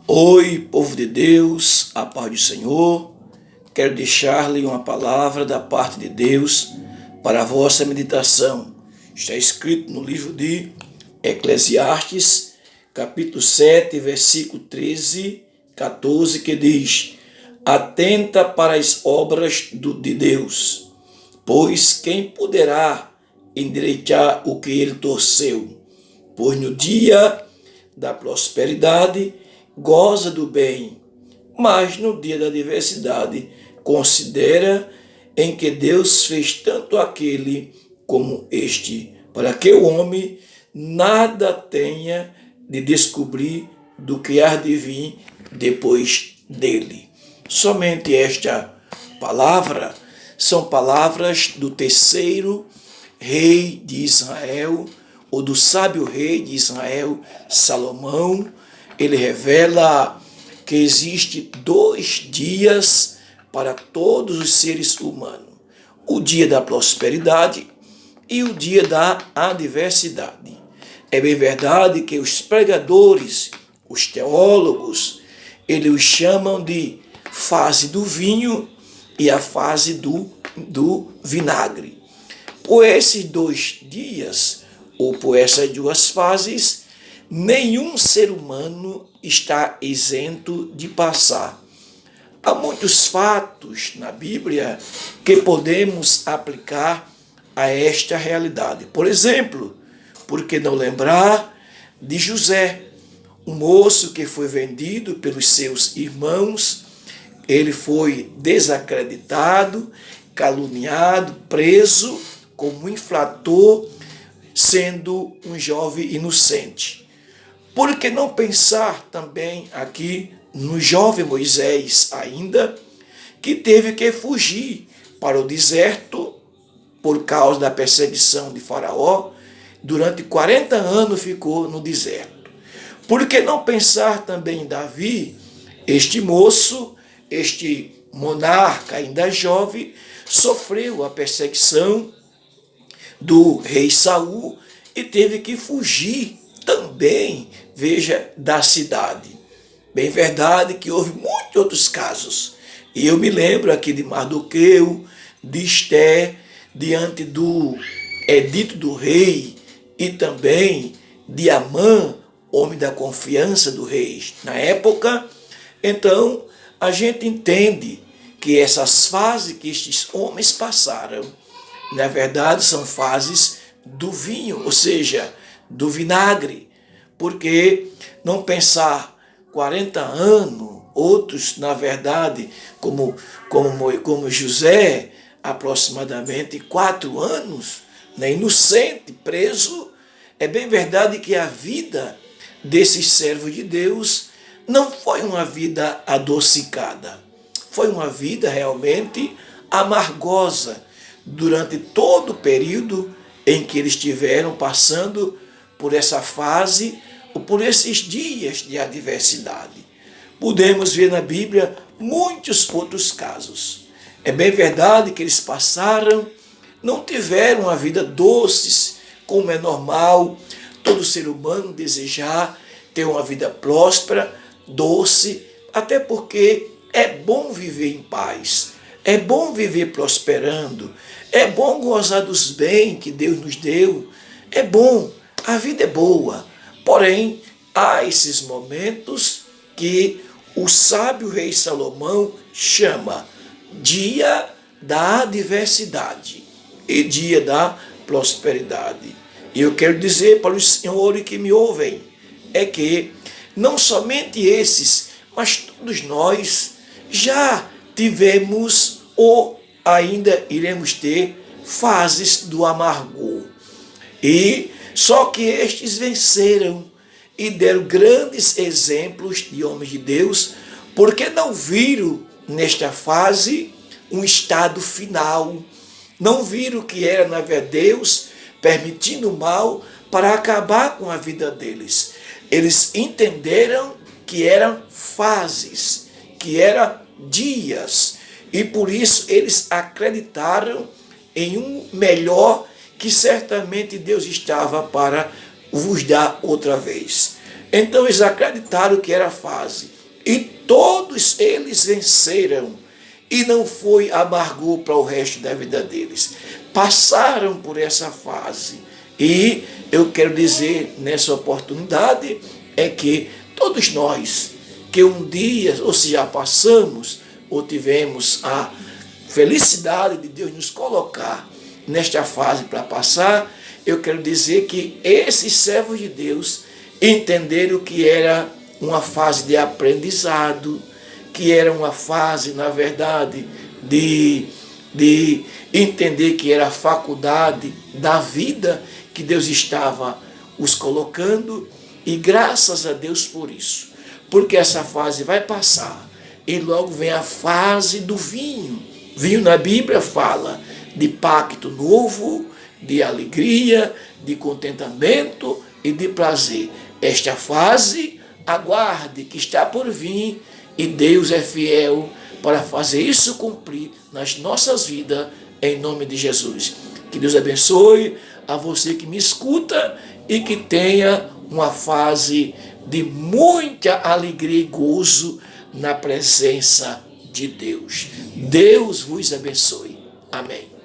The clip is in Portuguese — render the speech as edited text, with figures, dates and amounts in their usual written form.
Oi, povo de Deus, a paz do Senhor. Quero deixar-lhe uma palavra da parte de Deus para a vossa meditação. Está escrito no livro de Eclesiastes, capítulo 7, versículo 13, 14, que diz: Atenta para as obras de Deus, pois quem poderá endireitar o que ele torceu? Pois no dia da prosperidade goza do bem, mas no dia da adversidade considera em que Deus fez tanto aquele como este, para que o homem nada tenha de descobrir do que há de vir depois dele. Somente esta palavra são palavras do terceiro rei de Israel, ou do sábio rei de Israel, Salomão. Ele revela que existe 2 dias para todos os seres humanos: o dia da prosperidade e o dia da adversidade. É bem verdade que os pregadores, os teólogos, eles os chamam de fase do vinho e a fase do vinagre. Por esses 2 dias, ou por essas 2 fases, nenhum ser humano está isento de passar. Há muitos fatos na Bíblia que podemos aplicar a esta realidade. Por exemplo, por que não lembrar de José, um moço que foi vendido pelos seus irmãos? Ele foi desacreditado, caluniado, preso como infrator, sendo um jovem inocente. Por que não pensar também aqui no jovem Moisés ainda, que teve que fugir para o deserto por causa da perseguição de Faraó? Durante 40 anos ficou no deserto. Por que não pensar também em Davi, este moço, este monarca ainda jovem, sofreu a perseguição do rei Saul e teve que fugir também, veja, da cidade. Bem verdade que houve muitos outros casos. E eu me lembro aqui de Mardoqueu, de Esté, diante do edito do rei, e também de Amã, homem da confiança do rei na época. Então, a gente entende que essas fases que estes homens passaram, na verdade, são fases do vinho, ou seja, do vinagre. Porque não pensar 40 anos, outros, na verdade, como José, aproximadamente 4 anos, inocente, preso. É bem verdade que a vida desses servos de Deus não foi uma vida adocicada, foi uma vida realmente amargosa, durante todo o período em que eles estiveram passando por essa fase, ou por esses dias de adversidade. Podemos ver na Bíblia muitos outros casos. É bem verdade que eles passaram, não tiveram uma vida doce, como é normal todo ser humano desejar ter uma vida próspera, doce, até porque é bom viver em paz, é bom viver prosperando, é bom gozar dos bens que Deus nos deu, é bom, a vida é boa. Porém, há esses momentos que o sábio rei Salomão chama dia da adversidade e dia da prosperidade. E eu quero dizer para os senhores que me ouvem, é que não somente esses, mas todos nós já tivemos ou ainda iremos ter fases do amargor. E só que estes venceram e deram grandes exemplos de homens de Deus, porque não viram nesta fase um estado final. Não viram que era, na verdade, Deus permitindo o mal para acabar com a vida deles. Eles entenderam que eram fases, que eram dias, e por isso eles acreditaram em um melhor que certamente Deus estava para vos dar outra vez. Então eles acreditaram que era a fase. E todos eles venceram. E não foi amargor para o resto da vida deles. Passaram por essa fase. E eu quero dizer nessa oportunidade é que todos nós que um dia, ou se já passamos, ou tivemos a felicidade de Deus nos colocar nesta fase para passar, eu quero dizer que esses servos de Deus entenderam que era uma fase de aprendizado, que era uma fase, na verdade, de entender que era a faculdade da vida que Deus estava os colocando, e graças a Deus por isso, porque essa fase vai passar, e logo vem a fase do vinho. Vinho na Bíblia fala de pacto novo, de alegria, de contentamento e de prazer. Esta fase, aguarde que está por vir, e Deus é fiel para fazer isso cumprir nas nossas vidas, em nome de Jesus. Que Deus abençoe a você que me escuta e que tenha uma fase de muita alegria e gozo na presença de Deus. Deus vos abençoe. Amém.